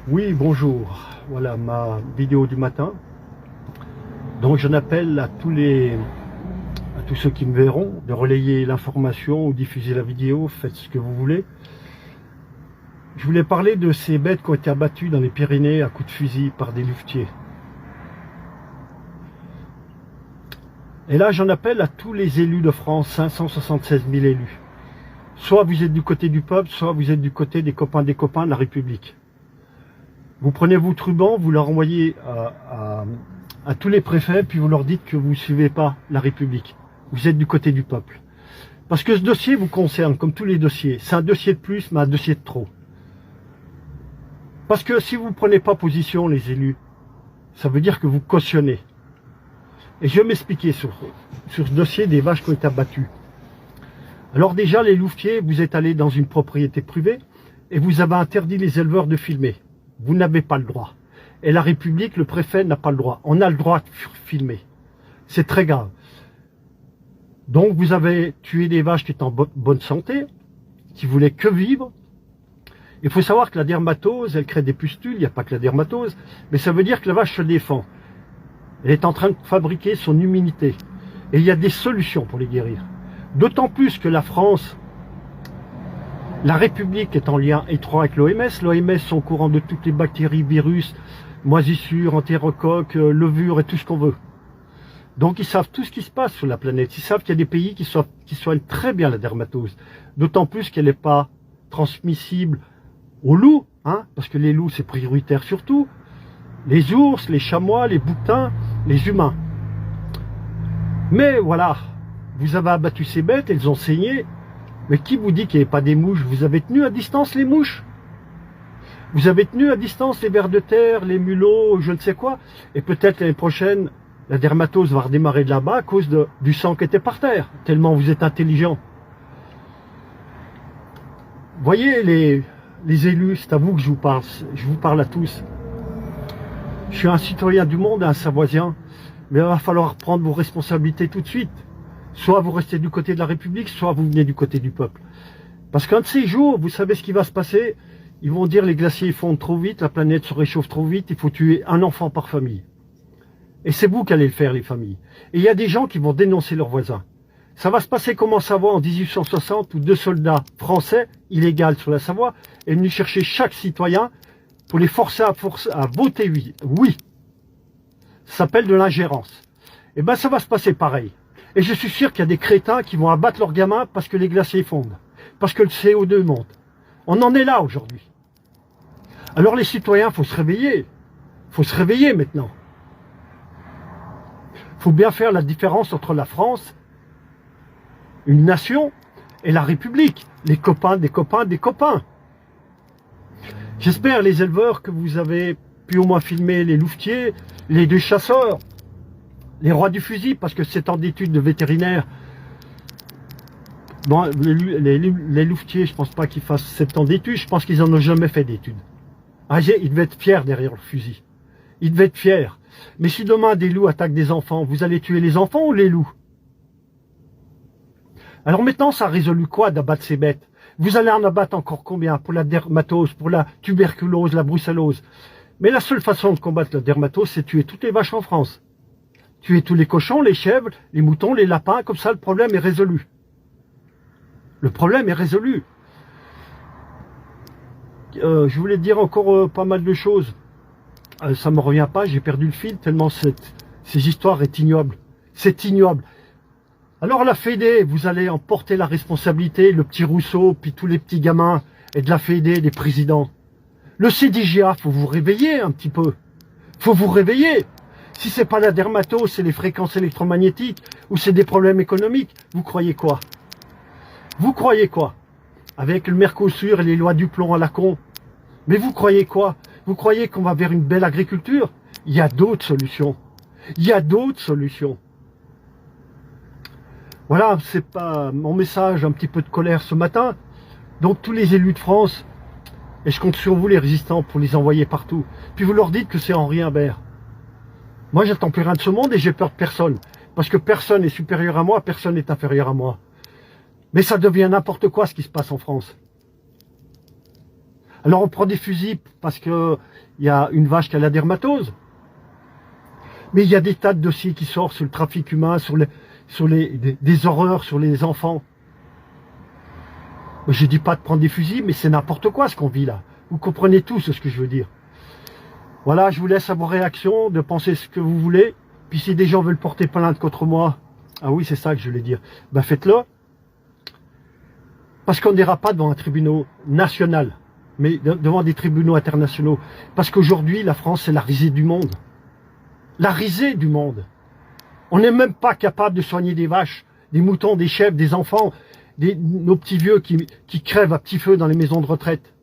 Oui, bonjour. Voilà ma vidéo du matin. Donc j'en appelle à tous ceux qui me verront de relayer l'information ou diffuser la vidéo, faites ce que vous voulez. Je voulais parler de ces bêtes qui ont été abattues dans les Pyrénées à coups de fusil par des louvetiers. Et là j'en appelle à tous les élus de France, 576 000 élus. Soit vous êtes du côté du peuple, soit vous êtes du côté des copains de la République. Vous prenez votre ruban, vous leur envoyez à tous les préfets, puis vous leur dites que vous ne suivez pas la République. Vous êtes du côté du peuple. Parce que ce dossier vous concerne, comme tous les dossiers. C'est un dossier de plus, mais un dossier de trop. Parce que si vous ne prenez pas position, les élus, ça veut dire que vous cautionnez. Et je vais m'expliquer sur ce dossier des vaches qui ont été abattues. Alors déjà, les louvetiers, vous êtes allés dans une propriété privée et vous avez interdit les éleveurs de filmer. Vous n'avez pas le droit. Et la République, le préfet n'a pas le droit. On a le droit de filmer. C'est très grave. Donc vous avez tué des vaches qui étaient en bonne santé, qui voulaient que vivre. Il faut savoir que la dermatose, elle crée des pustules, il n'y a pas que la dermatose, mais ça veut dire que la vache se défend. Elle est en train de fabriquer son immunité. Et il y a des solutions pour les guérir. D'autant plus que la France, la République est en lien étroit avec l'OMS. L'OMS sont au courant de toutes les bactéries, virus, moisissures, entérocoques, levures et tout ce qu'on veut. Donc ils savent tout ce qui se passe sur la planète. Ils savent qu'il y a des pays qui soignent très bien la dermatose. D'autant plus qu'elle n'est pas transmissible aux loups, hein, parce que les loups c'est prioritaire surtout. Les ours, les chamois, les bouquetins, les humains. Mais voilà, vous avez abattu ces bêtes, elles ont saigné. Mais qui vous dit qu'il n'y avait pas des mouches? Vous avez tenu à distance les mouches? Vous avez tenu à distance les vers de terre, les mulots, je ne sais quoi? Et peut-être l'année prochaine, la dermatose va redémarrer de là-bas à cause du sang qui était par terre, tellement vous êtes intelligent. Voyez les élus, c'est à vous que je vous parle à tous. Je suis un citoyen du monde, un Savoisien, mais il va falloir prendre vos responsabilités tout de suite. Soit vous restez du côté de la République, soit vous venez du côté du peuple. Parce qu'un de ces jours, vous savez ce qui va se passer? Ils vont dire les glaciers fondent trop vite, la planète se réchauffe trop vite, il faut tuer un enfant par famille. Et c'est vous qui allez le faire, les familles. Et il y a des gens qui vont dénoncer leurs voisins. Ça va se passer comme en Savoie en 1860, où 2 soldats français, illégaux sur la Savoie, est venu chercher chaque citoyen pour les forcer à voter oui. Oui. Ça s'appelle de l'ingérence. Et bien ça va se passer pareil. Et je suis sûr qu'il y a des crétins qui vont abattre leurs gamins parce que les glaciers fondent. Parce que le CO2 monte. On en est là aujourd'hui. Alors les citoyens, il faut se réveiller. Il faut se réveiller maintenant. Il faut bien faire la différence entre la France, une nation, et la République. Les copains des copains des copains. J'espère, les éleveurs, que vous avez pu au moins filmer les louvetiers, les 2 chasseurs, les rois du fusil, parce que c'est en études de vétérinaires. Bon, les louvetiers, je pense pas qu'ils fassent 7 ans d'études, je pense qu'ils en ont jamais fait d'études. Ah, ils devaient être fiers derrière le fusil. Ils devaient être fiers. Mais si demain des loups attaquent des enfants, vous allez tuer les enfants ou les loups? Alors maintenant, ça a résolu quoi d'abattre ces bêtes? Vous allez en abattre encore combien? Pour la dermatose, pour la tuberculose, la brucellose. Mais la seule façon de combattre la dermatose, c'est tuer toutes les vaches en France. Tuer tous les cochons, les chèvres, les moutons, les lapins, comme ça le problème est résolu. Le problème est résolu. Je voulais dire encore pas mal de choses. Ça ne me revient pas, j'ai perdu le fil, tellement ces histoires est ignoble. C'est ignoble. Alors la Fédé, vous allez en porter la responsabilité, le petit Rousseau, puis tous les petits gamins, et de la Fédé, des présidents. Le CDJA, faut vous réveiller un petit peu. Faut vous réveiller. Si c'est pas la dermatose, c'est les fréquences électromagnétiques, ou c'est des problèmes économiques, vous croyez quoi? Vous croyez quoi? Avec le Mercosur et les lois du plomb à la con. Mais vous croyez quoi? Vous croyez qu'on va vers une belle agriculture? Il y a d'autres solutions. Il y a d'autres solutions. Voilà, c'est pas mon message, un petit peu de colère ce matin. Donc tous les élus de France, et je compte sur vous les résistants pour les envoyer partout. Puis vous leur dites que c'est Henri Imbert. Moi j'attends plus rien de ce monde et j'ai peur de personne. Parce que personne n'est supérieur à moi, personne n'est inférieur à moi. Mais ça devient n'importe quoi ce qui se passe en France. Alors on prend des fusils parce que il y a une vache qui a la dermatose. Mais il y a des tas de dossiers qui sortent sur le trafic humain, des horreurs sur les enfants. Je dis pas de prendre des fusils, mais c'est n'importe quoi ce qu'on vit là. Vous comprenez tous ce que je veux dire. Voilà, je vous laisse à vos réactions, de penser ce que vous voulez. Puis si des gens veulent porter plainte contre moi, ah oui, c'est ça que je voulais dire, ben faites-le. Parce qu'on n'ira pas devant un tribunal national, mais devant des tribunaux internationaux. Parce qu'aujourd'hui, la France, c'est la risée du monde. La risée du monde. On n'est même pas capable de soigner des vaches, des moutons, des chèvres, des enfants, nos petits vieux qui crèvent à petit feu dans les maisons de retraite.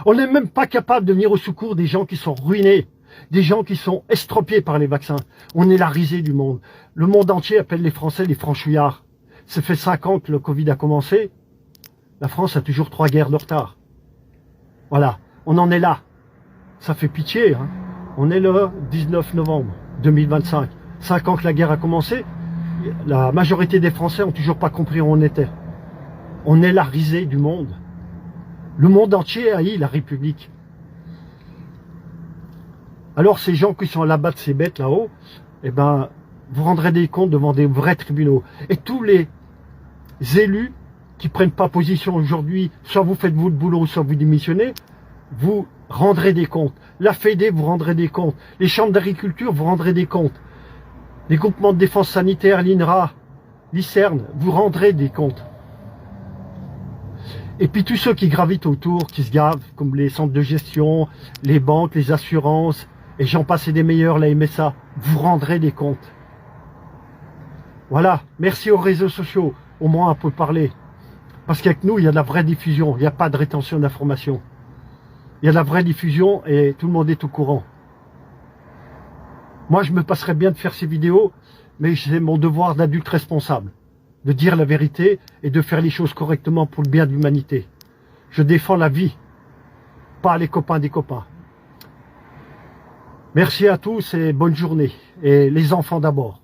On n'est même pas capable de venir au secours des gens qui sont ruinés, des gens qui sont estropiés par les vaccins. On est la risée du monde. Le monde entier appelle les Français les franchouillards. Ça fait 5 ans que le Covid a commencé. La France a toujours 3 guerres de retard. Voilà, on en est là. Ça fait pitié, hein. On est le 19 novembre 2025. 5 ans que la guerre a commencé. La majorité des Français n'ont toujours pas compris où on était. On est la risée du monde. Le monde entier haït la République. Alors ces gens qui sont là-bas de ces bêtes là-haut, eh ben, vous rendrez des comptes devant des vrais tribunaux. Et tous les élus qui prennent pas position aujourd'hui, soit vous faites vous le boulot, soit vous démissionnez, vous rendrez des comptes. La Fédé, vous rendrez des comptes. Les chambres d'agriculture, vous rendrez des comptes. Les groupements de défense sanitaire, l'INRA, l'ICERN, vous rendrez des comptes. Et puis tous ceux qui gravitent autour, qui se gavent, comme les centres de gestion, les banques, les assurances, et j'en passe et des meilleurs, la MSA, vous rendrez des comptes. Voilà, merci aux réseaux sociaux, au moins on peut parler. Parce qu'avec nous, il y a de la vraie diffusion, il n'y a pas de rétention d'informations. Il y a de la vraie diffusion et tout le monde est au courant. Moi, je me passerais bien de faire ces vidéos, mais c'est mon devoir d'adulte responsable, de dire la vérité et de faire les choses correctement pour le bien de l'humanité. Je défends la vie, pas les copains des copains. Merci à tous et bonne journée. Et les enfants d'abord.